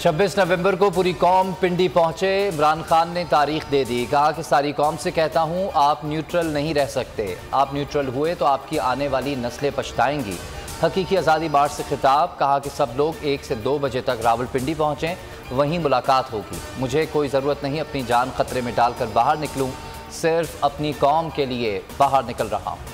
26 नवंबर को पूरी कौम पिंडी पहुंचे। इमरान खान ने तारीख दे दी, कहा कि सारी कौम से कहता हूं आप न्यूट्रल नहीं रह सकते, आप न्यूट्रल हुए तो आपकी आने वाली नस्लें पछताएंगी। हकीकी आज़ादी मार्च से खिताब, कहा कि सब लोग 1 से 2 बजे तक रावलपिंडी पहुंचें, वहीं मुलाकात होगी। मुझे कोई ज़रूरत नहीं अपनी जान खतरे में डालकर बाहर निकलूं, सिर्फ अपनी कौम के लिए बाहर निकल रहा हूं।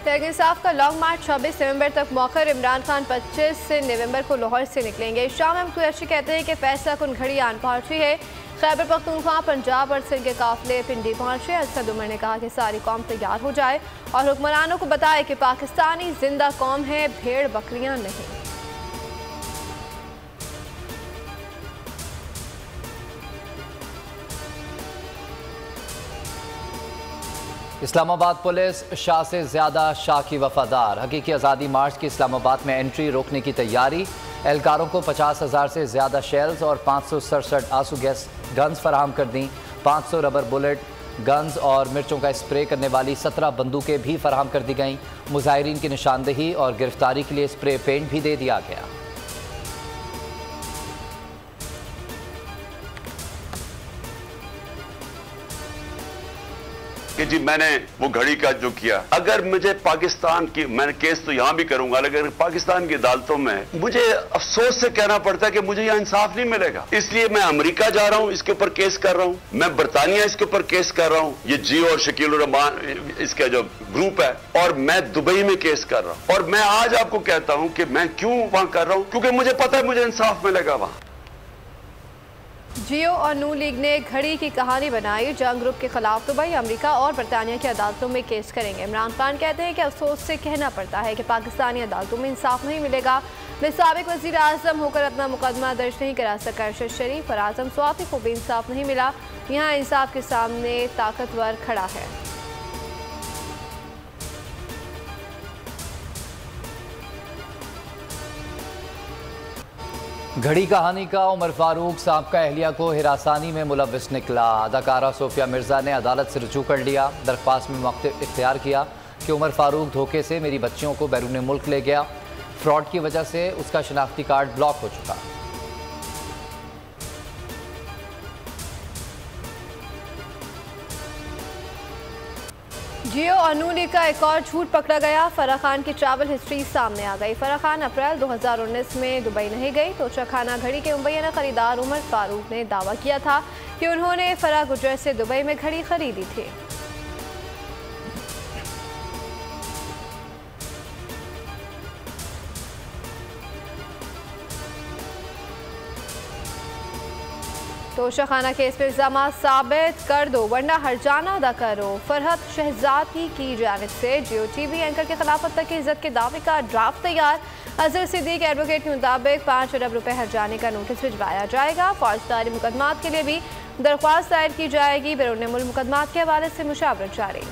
तहरीक इंसाफ का लॉन्ग मार्च 26 नवंबर तक मौखर। इमरान खान 25 नवंबर को लाहौर से निकलेंगे। शाह महमूद कुरैशी कहते हैं कि फैसला कुन घड़ी आन पहुंची है। खैबर पख्तूनख्वा, पंजाब और सिंध के काफिले पिंडी पहुंचे। असद उमर ने कहा कि सारी कौम तैयार हो जाए और हुक्मरानों को बताए कि पाकिस्तानी जिंदा कौम है, भेड़ बकरियां नहीं। इस्लामाबाद पुलिस शाह से ज़्यादा शाह की वफादार। हकीकी आज़ादी मार्च की इस्लामाबाद में एंट्री रोकने की तैयारी। एहलकारों को 50,000 से ज़्यादा शेल्स और 567 आंसू गैस गन्स फराहम कर दी। 500 रबर बुलेट गन्स और मिर्चों का स्प्रे करने वाली 17 बंदूकें भी फराहम कर दी गईं। मुजाहिरीन की निशानदेही और गिरफ्तारी के लिए स्प्रे पेंट भी दे दिया गया। कि जी मैंने वो घड़ी का जो किया, अगर मुझे पाकिस्तान की, मैंने केस तो यहां भी करूंगा, अगर पाकिस्तान की अदालतों में मुझे अफसोस से कहना पड़ता है कि मुझे यहां इंसाफ नहीं मिलेगा, इसलिए मैं अमेरिका जा रहा हूं, इसके ऊपर केस कर रहा हूं, मैं बरतानिया इसके ऊपर केस कर रहा हूं, ये जियो और शकील रहमान इसका जो ग्रुप है, और मैं दुबई में केस कर रहा हूं। और मैं आज आपको कहता हूं कि मैं क्यों वहां कर रहा हूं, क्योंकि मुझे पता है मुझे इंसाफ मिलेगा वहां। जियो और नू लीग ने घड़ी की कहानी बनाई। जंग ग्रुप के खिलाफ दुबई, अमेरिका और बरतानिया की अदालतों में केस करेंगे। इमरान खान कहते हैं कि अफसोस से कहना पड़ता है कि पाकिस्तानी अदालतों में इंसाफ नहीं मिलेगा। मैं साबिक वज़ीर आज़म होकर अपना मुकदमा दर्ज नहीं करा सका। अरशद शरीफ और आज़म स्वाति को भी इंसाफ नहीं मिला। यहाँ इंसाफ के सामने ताकतवर खड़ा है। घड़ी कहानी का उमर फारूक साबका एहलिया को हिरासानी में मुलव्विस निकला। अदाकारा सोफिया मिर्ज़ा ने अदालत से रुजू कर लिया। दरख्वास्त में मौक़िफ़ इख्तियार किया कि उमर फारूक धोखे से मेरी बच्चियों को बैरून मुल्क ले गया। फ्रॉड की वजह से उसका शनाख्ती कार्ड ब्लॉक हो चुका। जियो और नू लीग का एक और झूठ पकड़ा गया। फराह खान की ट्रैवल हिस्ट्री सामने आ गई। फराह खान अप्रैल 2019 में दुबई नहीं गई। तोशा खाना घड़ी के मुबैना खरीदार उमर फारूक ने दावा किया था कि उन्होंने फराह गुजर से दुबई में घड़ी खरीदी थी। तोशा खाना केस में इल्जाम साबित कर दो वरना हर्जाना अदा करो। फरहत शहजादी की जानिब से जियो टीवी एंकर के खिलाफ हत्या की इज्जत के दावे का ड्राफ्ट तैयार। अजहर सिद्दीक एडवोकेट के मुताबिक 5 अरब रुपए हर्जाने का नोटिस भिजवाया जाएगा। फौजदारी मुकदमात के लिए भी दरख्वास्त दायर की जाएगी। बैरून मुल्क मुकदमात के हवाले से मुशावरत जारी।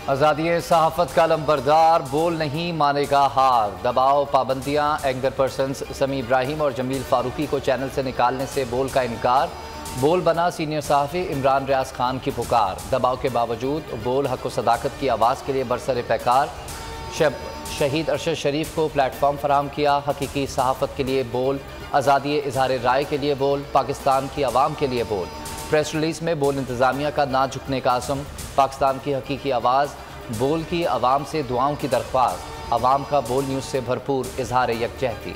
आज़ादी सहाफ़त का लंबरदार, बोल नहीं मानेगा हार। दबाव, पाबंदियाँ, एंकर पर्सन्स समी इब्राहिम और जमील फारूकी को चैनल से निकालने से बोल का इनकार। बोल बना सीनियर सहाफ़ी इमरान रियाज खान की पुकार। दबाव के बावजूद बोल हक़ व सदाकत की आवाज़ के लिए बरसर पैकार। शहीद अरशद शरीफ को प्लेटफॉर्म फराहम किया। हकीकी सहाफ़त के लिए बोल, आज़ादी इज़हार राय के लिए बोल, पाकिस्तान की आवाम के लिए बोल। प्रेस रिलीज़ में बोल इंतज़ामिया का ना झुकने का आज़म। पाकिस्तान की हकीकी आवाज़, बोल की आवाम से दुआओं की दरख्वास्त। आवाम का बोल न्यूज़ से भरपूर इजहार यकजहती।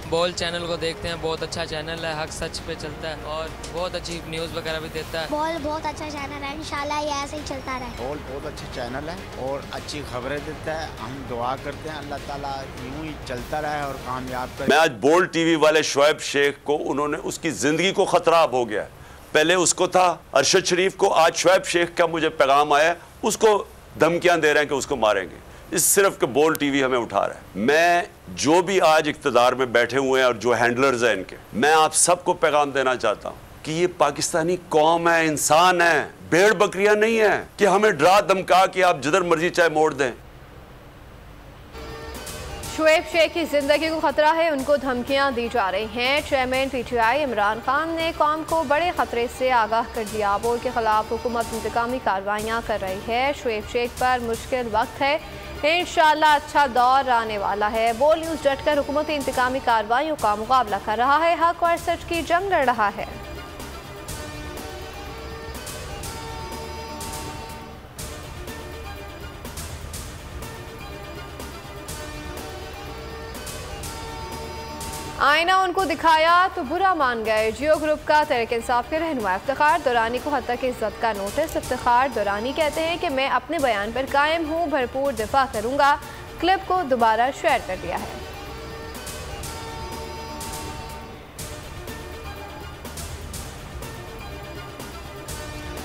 बोल चैनल को देखते हैं, बहुत अच्छा चैनल है, हक सच पे चलता है और बहुत अच्छी न्यूज़ वगैरह भी देता है। बोल बहुत अच्छा चैनल है, इंशाल्लाह ये ऐसे ही चलता रहे। बोल बहुत अच्छा चैनल है और अच्छी खबरें देता है। हम दुआ करते हैं अल्लाह ताला यूं ही चलता रहे और कामयाब करे। मैं आज बोल टीवी वाले शुएब शेख को, उन्होंने उसकी जिंदगी को खतरा अब हो गया। पहले उसको था अरशद शरीफ को, आज शुएब शेख का मुझे पैगाम आया, उसको धमकियां दे रहे हैं कि उसको मारेंगे। इस सिर्फ के बोल टीवी हमें उठा रहा है। मैं जो भी आज इख्तिदार में बैठे हुए हैं और जो हैंडलर्स हैं इनके, मैं आप सबको पैगाम देना चाहता हूँ कि ये पाकिस्तानी कौम है, इंसान है, भेड़ बकरियां नहीं है कि हमें डरा धमका कि आप जिधर मर्जी चाहे मोड़ दें। शुएब शेख की जिंदगी को खतरा है, उनको धमकियां दी जा रही हैं। चेयरमैन पीटीआई इमरान खान ने कौम को बड़े खतरे से आगाह कर दिया। बोल के खिलाफ हुकूमत इंतकामी कार्रवाइयां कर रही है। शुएब शेख पर मुश्किल वक्त है, इंशाअल्लाह अच्छा दौर आने वाला है। बोल न्यूज़ डटकर हुकूमती इंतकामी कार्रवाइयों का मुकाबला कर रहा है, हक और सच की जंग लड़ रहा है। आईना उनको दिखाया तो बुरा मान गए। जियो ग्रुप का तहरीक इंसाफ के रहनुमा इफ्तिखार दुरानी को हत्या की इज्जत का नोटिस। इफ्तिखार दुरानी कहते हैं कि मैं अपने बयान पर कायम हूँ, भरपूर दिफा करूँगा। क्लिप को दोबारा शेयर कर दिया है।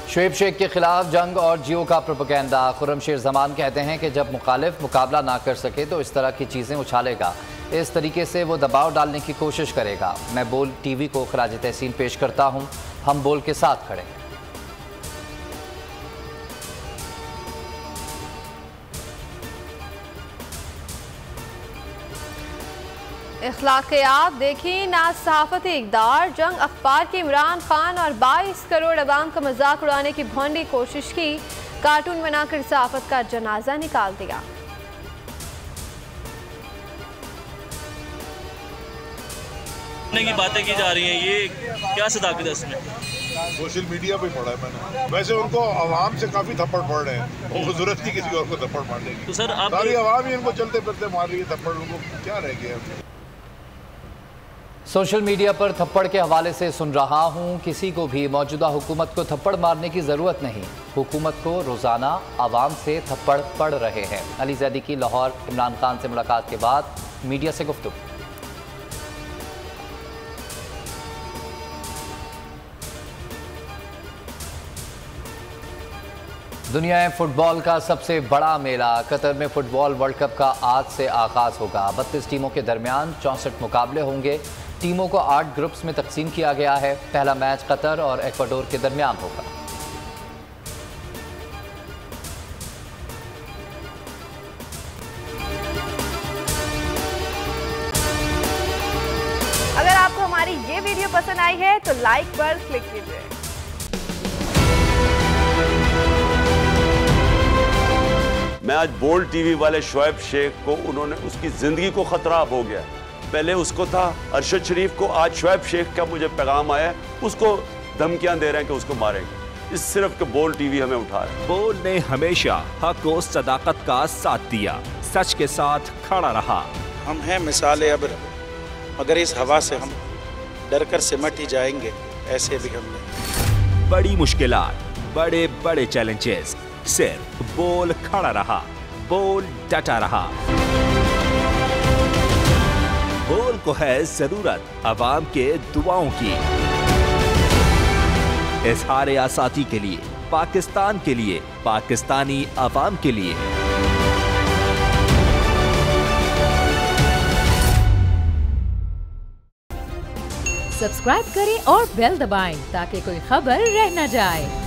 शुएब शेख के खिलाफ जंग और जियो का प्रोपेगेंडा। खुर्रमशेर जमान कहते हैं कि जब मुखालिफ मुकाबला ना कर सके तो इस तरह की चीज़ें उछालेगा, इस तरीके से वो दबाव डालने की कोशिश करेगा। मैं बोल टीवी को खराज तहसीन पेश करता हूँ, हम बोल के साथ खड़े। इखलाकियात देखी ना सहाफती इक़दार। जंग अखबार के इमरान खान और 22 करोड़ अवाम का मजाक उड़ाने की भोंडी कोशिश की। कार्टून बनाकर सहाफत का जनाजा निकाल दिया। की बातें की जा रही हैं, ये क्या सदाकत है इसमें? सोशल मीडिया पे पढ़ा है मैंने। वैसे उनको आवाम से काफी थप्पड़ पड़ रहे हैं, उनको जरूरत नहीं किसी और को थप्पड़ मारने की। तो सर आप सारी आवाम ही इनको चलते फिरते मार रही है थप्पड़, उनको क्या रह गया? सोशल मीडिया पर थप्पड़ के हवाले से सुन रहा हूँ, किसी को भी मौजूदा हुकूमत को थप्पड़ मारने की ज़रूरत नहीं। हुकूमत को रोज़ाना आवाम से थप्पड़ पड़ रहे हैं। अली जैदी की लाहौर इमरान खान से मुलाकात के बाद मीडिया से गुफ्तगू। दुनिया में फुटबॉल का सबसे बड़ा मेला कतर में फुटबॉल वर्ल्ड कप का आज से आगाज होगा। 32 टीमों के दरमियान 64 मुकाबले होंगे। टीमों को 8 ग्रुप्स में तकसीम किया गया है। पहला मैच कतर और इक्वाडोर के दरमियान होगा। अगर आपको हमारी ये वीडियो पसंद आई है तो लाइक पर क्लिक कीजिए। मैं आज बोल्ड टीवी वाले शुएब शेख को, उन्होंने उसकी जिंदगी को खतरा अब हो गया। पहले उसको था अरशद शरीफ को, आज शुएब शेख का मुझे पैगाम आया, उसको धमकियां दे रहे हैं कि उसको मारेंगे। इस सिर्फ के बोल्ड टीवी हमें उठा रहा है। बोल्ड ने हमेशा हक और सदाकत का साथ दिया, सच के साथ खड़ा रहा। हम हैं मिसाल अब्र, मगर इस हवा से हम डर कर सिमट ही जाएंगे, ऐसे भी हमने। बड़ी मुश्किलात, बड़े बड़े चैलेंजेस, सिर्फ बोल खड़ा रहा, बोल डटा रहा। बोल को है जरूरत अवाम के दुआओं की। इज़हार आसाती के लिए, पाकिस्तान के लिए, पाकिस्तानी अवाम के लिए। सब्सक्राइब करें और बेल दबाएं ताकि कोई खबर रह न जाए।